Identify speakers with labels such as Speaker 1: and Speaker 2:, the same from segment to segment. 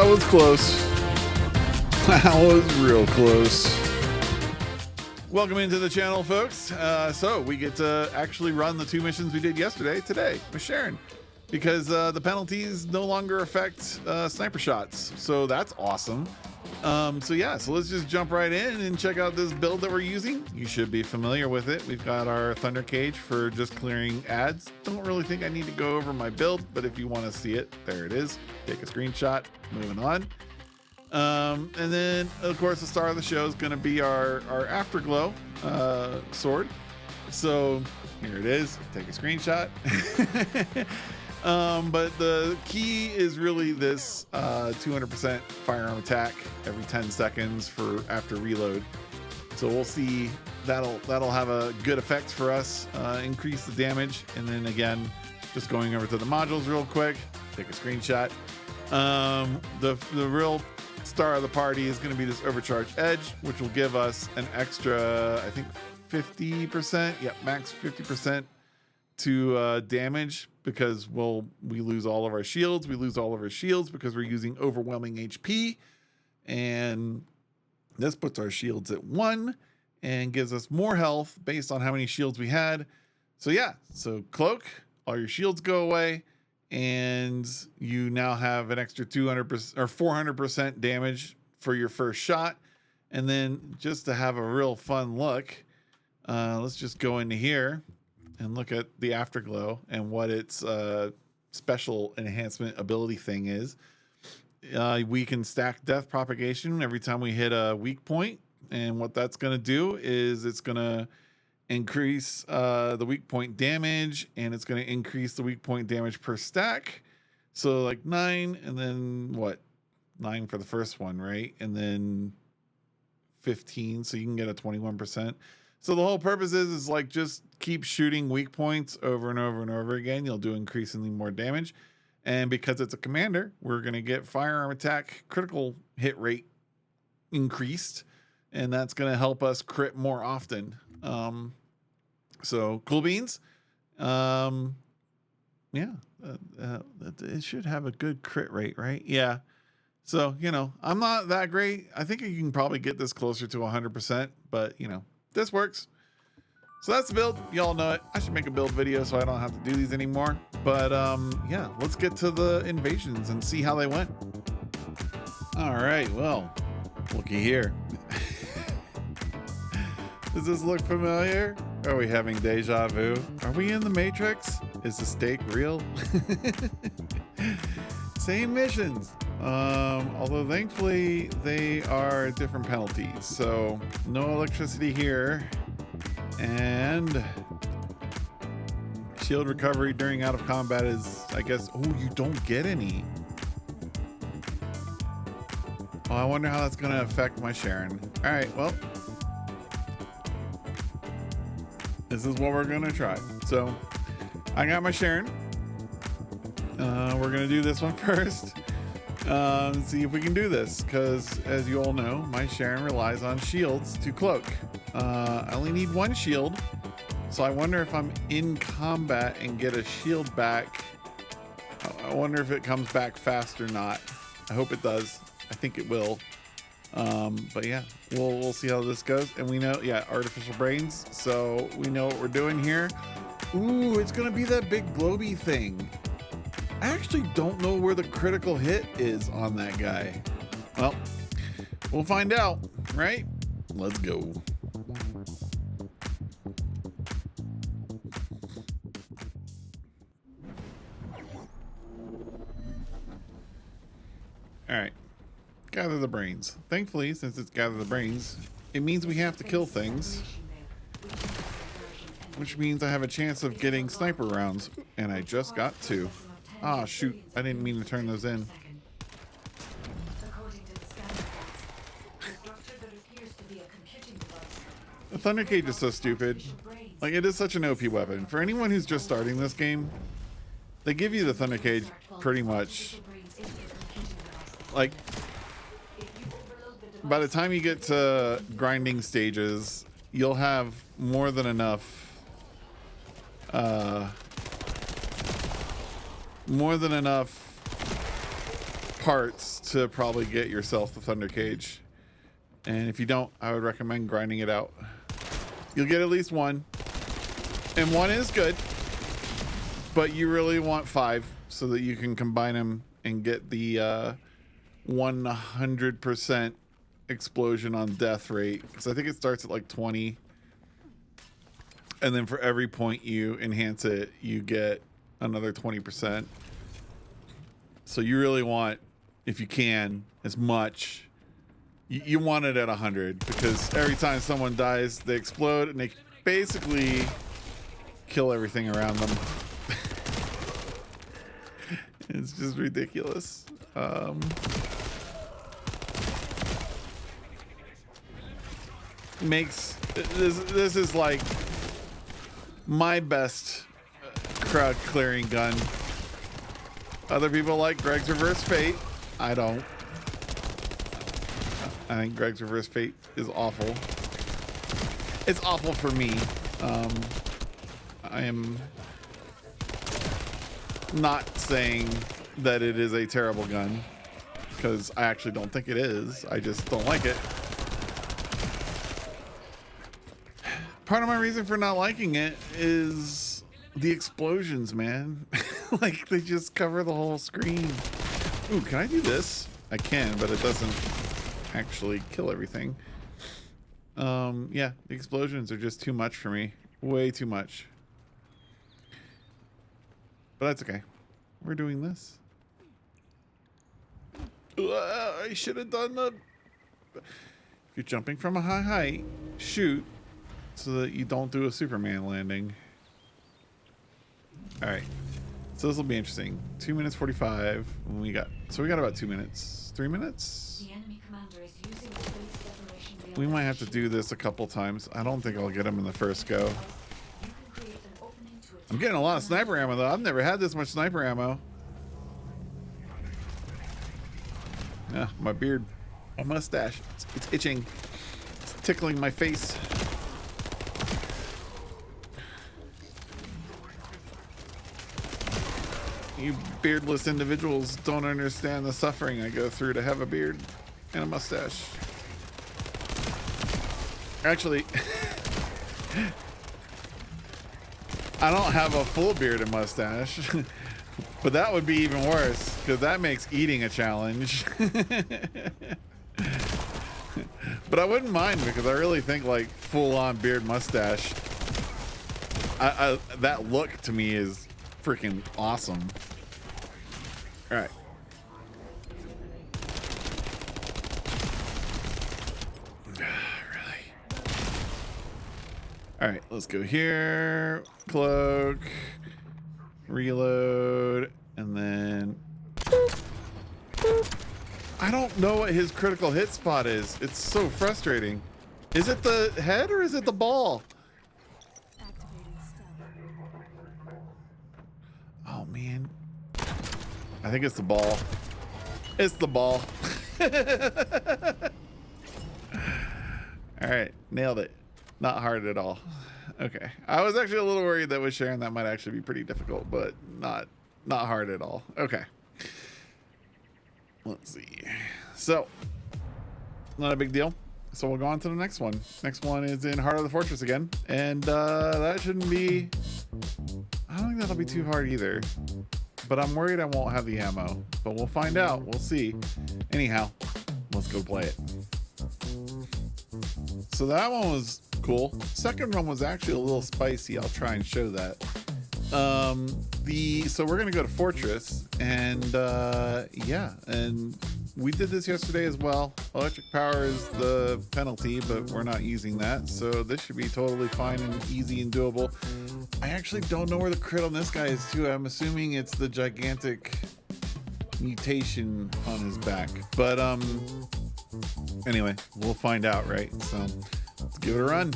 Speaker 1: that was close. That was real close. Welcome into the channel, folks. So we get to actually run the 2 missions we did yesterday today with Sharen, because the penalties no longer affect sniper shots. So that's awesome. So let's just jump right in and check out this build that we're using. You should be familiar with it. We've got our Thunder Cage for just clearing ads. Don't really think I need to go over my build, but if you want to see it, there it is. Take a screenshot. Moving on. And then of course the star of the show is going to be our afterglow sword. So here it is. Take a screenshot. But the key is really this 200% firearm attack every 10 seconds for after reload. So we'll see, that'll have a good effect for us, increase the damage. And then again, just going over to the modules real quick, take a screenshot. The real star of the party is going to be this overcharge edge, which will give us an extra, I think 50%, max 50% to damage, because we lose all of our shields. We lose all of our shields because we're using overwhelming HP, and this puts our shields at 1 and gives us more health based on how many shields we had. So cloak, all your shields go away, and you now have an extra 200% or 400% damage for your first shot. And then just to have a real fun look, let's just go into here and look at the afterglow and what its special enhancement ability thing is. We can stack death propagation every time we hit a weak point, and what that's going to do is it's going to increase the weak point damage, and it's going to increase the weak point damage per stack. So like 9, and then what, 9 for the first one, right? And then 15, so you can get a 21%. So the whole purpose is like just keep shooting weak points over and over and over again. You'll do increasingly more damage. And because it's a commander, we're going to get firearm attack critical hit rate increased, and that's going to help us crit more often. So cool beans. It should have a good crit rate, right? Yeah. So, I'm not that great. I think you can probably get this closer to 100%, but this works. So that's the build. Y'all know it. I should make a build video so I don't have to do these anymore. But let's get to the invasions and see how they went. All right, well, looky here. Does this look familiar? Are we having deja vu? Are we in the Matrix? Is the stake real? Same missions. Although thankfully they are different penalties. So no electricity here, and shield recovery during out of combat is, I guess, you don't get any. Oh, I wonder how that's going to affect my Sharen. All right, well, this is what we're going to try. So I got my Sharen. We're going to do this one first. See if we can do this, because as you all know, my Sharen relies on shields to cloak. I only need 1 shield, so I wonder if I'm in combat and get a shield back. I wonder if it comes back fast or not. I hope it does. I think it will. But yeah, we'll see how this goes. And we know, artificial brains, so we know what we're doing here. Ooh, it's gonna be that big globy thing. I actually don't know where the critical hit is on that guy. Well, we'll find out, right? Let's go. All right, gather the brains. Thankfully, since it's gather the brains, it means we have to kill things, which means I have a chance of getting sniper rounds, and I just got 2. Ah, shoot. I didn't mean to turn those in. The Thunder Cage is so stupid. Like, it is such an OP weapon. For anyone who's just starting this game, they give you the Thunder Cage pretty much. Like, by the time you get to grinding stages, you'll have more than enough parts to probably get yourself the Thunder Cage. And if you don't, I would recommend grinding it out. You'll get at least one. And one is good. But you really want 5 so that you can combine them and get the 100% explosion on death rate. Because I think it starts at like 20. And then for every point you enhance it, you get another 20%. So you really want, if you can, as much. You want it at 100 because every time someone dies, they explode and they basically kill everything around them. It's just ridiculous. Makes this is like my best crowd clearing gun. Other people like Greg's Reverse Fate. I don't. I think Greg's Reverse Fate is awful. It's awful for me. I am not saying that it is a terrible gun because I actually don't think it is. I just don't like it. Part of my reason for not liking it is the explosions, man. Like they just cover the whole screen. Ooh, can I do this? I can, but it doesn't actually kill everything. Yeah, the explosions are just too much for me. Way too much. But that's okay. We're doing this. I should have done the... If you're jumping from a high height, shoot so that you don't do a Superman landing. All right. So this will be interesting. 2 minutes 45. So we got about 2 minutes. 3 minutes?
Speaker 2: The enemy commander is using the space separation
Speaker 1: We might have to do this a couple times. I don't think I'll get him in the first go. I'm getting a lot of sniper ammo though. I've never had this much sniper ammo. Yeah, my beard, my mustache, it's itching. It's tickling my face. You beardless individuals don't understand the suffering I go through to have a beard and a mustache. Actually, I don't have a full beard and mustache, but that would be even worse because that makes eating a challenge. But I wouldn't mind because I really think like full-on beard mustache, that look to me is freaking awesome. All right. All right, let's go here. Cloak, reload, and then boop, boop. I don't know what his critical hit spot is. It's so frustrating. Is it the head or is it the ball? Oh man. I think it's the ball. It's the ball. All right, nailed it. Not hard at all. Okay. I was actually a little worried that with Sharen that might actually be pretty difficult, but not hard at all. Okay. Let's see. So, not a big deal. So we'll go on to the next one. Next one is in Heart of the Fortress again. And that shouldn't be... I don't think that'll be too hard either. But I'm worried I won't have the ammo. But we'll find out. We'll see. Anyhow, let's go play it. So that one was cool. Second one was actually a little spicy. I'll try and show that. So we're gonna go to Fortress, and yeah, and we did this yesterday as well. Electric power is the penalty, but we're not using that, so this should be totally fine and easy and doable. I actually don't know where the crit on this guy is too. I'm assuming it's the gigantic mutation on his back, but anyway, we'll find out, right? So let's give it a run.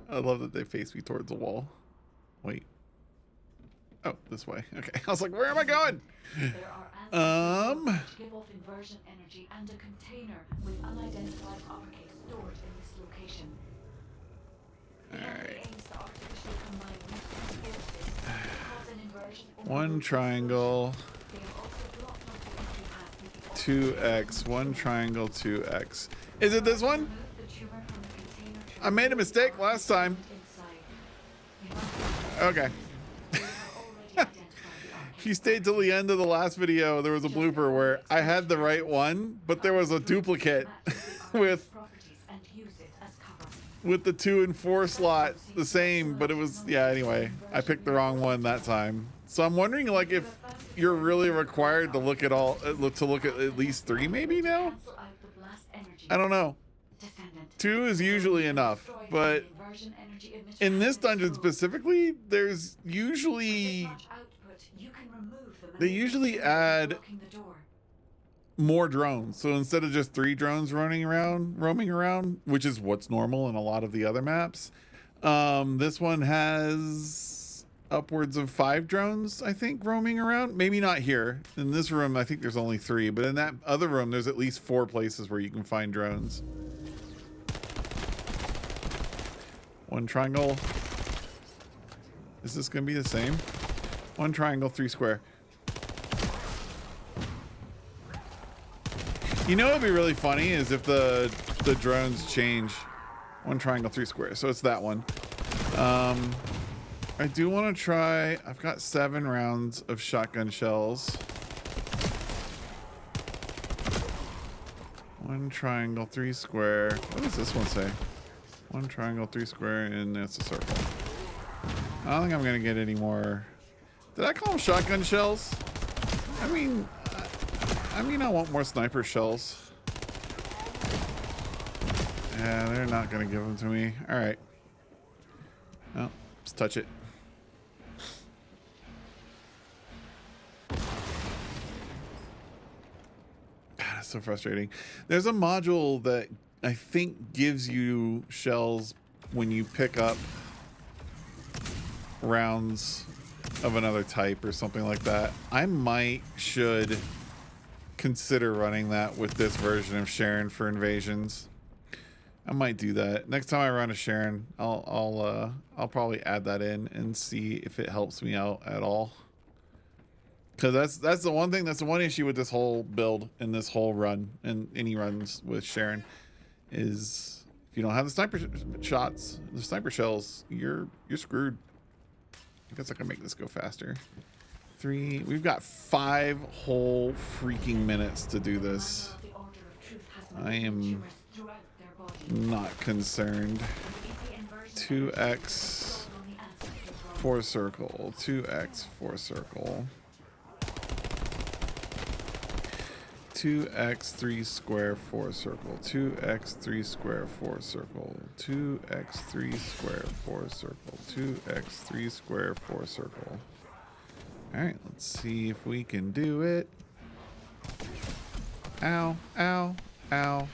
Speaker 1: I love that they face me towards the wall. Wait. Oh, this way. Okay. I was like, where am I going?
Speaker 2: There are give off inversion energy and a container with unidentified uppercase stored in this location.
Speaker 1: All right.
Speaker 2: Aims to activate
Speaker 1: 1 triangle, 2x, 1 triangle, 2x. Is it this one? I made a mistake last time. Okay. If you stayed till the end of the last video, there was a blooper where I had the right one, but there was a duplicate with the 2 and 4 slot the same, but it was, yeah, anyway, I picked the wrong one that time. So I'm wondering, like, if you're really required to look at at least 3 maybe now? I don't know. 2 is usually enough, but in this dungeon specifically, there's usually, they usually add more drones. So instead of just 3 drones roaming around, which is what's normal in a lot of the other maps, this one has upwards of 5 drones, I think, roaming around. Maybe not here. In this room, I think there's only 3, but in that other room, there's at least 4 places where you can find drones. 1 triangle. Is this gonna be the same? 1 triangle, 3 square. You know, it'd be really funny is if the drones change. 1 triangle, 3 square. So it's that one. I do want to try. I've got 7 rounds of shotgun shells. 1 triangle, 3 square. What does this one say? 1 triangle, 3 square, and it's a circle. I don't think I'm gonna get any more. Did I call them shotgun shells? I mean, I want more sniper shells. Yeah, they're not gonna give them to me. All right. Well, let's touch it. God, it's so frustrating. There's a module that I think gives you shells when you pick up rounds of another type or something like that. I should consider running that with this version of Sharen for invasions. I might do that next time I run a Sharen. I'll probably add that in and see if it helps me out at all. Because that's the one thing. That's the one issue with this whole build and this whole run and any runs with Sharen is if you don't have the sniper shots, the sniper shells, you're screwed. I guess I can make this go faster. 3. We've got 5 whole freaking minutes to do this. I am not concerned. 2x 4 circle. 2x 4 circle. 2x 3 square 4 circle. 2x 3 square 4 circle. 2x 3 square 4 circle. 2x 3 square 4 circle. All right, let's see if we can do it. Ow, ow, ow.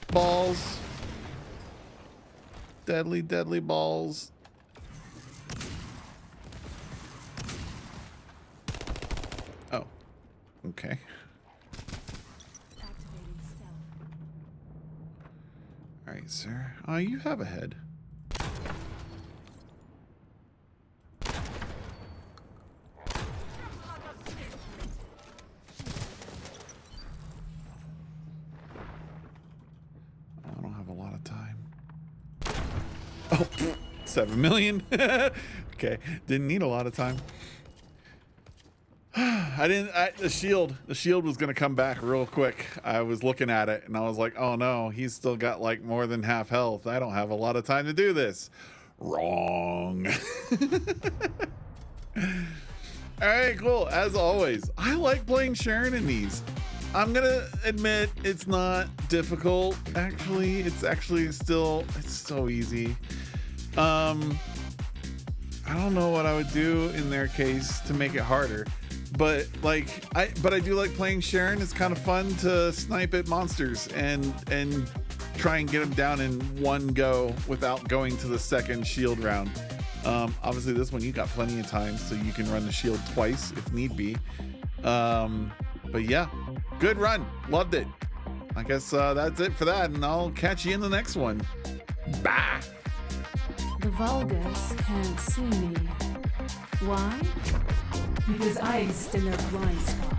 Speaker 1: Balls. Deadly, deadly balls. Oh, okay. All right, sir. Oh, you have a head. I don't have a lot of time. Oh, 7 million. Okay, didn't need a lot of time. The shield was gonna come back real quick. I was looking at it and I was like, oh no, he's still got like more than half health. I don't have a lot of time to do this. Wrong. All right, cool. As always, I like playing Sharen in these. I'm gonna admit it's not difficult. Actually, it's so easy. I don't know what I would do in their case to make it harder. But I do like playing Sharen. It's kind of fun to snipe at monsters and try and get them down in one go without going to the second shield round. Obviously this one you got plenty of time, so you can run the shield twice if need be. But yeah, good run. Loved it. I guess that's it for that, and I'll catch you in the next one. Bye.
Speaker 3: The Vulgus can't see me. Why? Because I exist in their blind spot.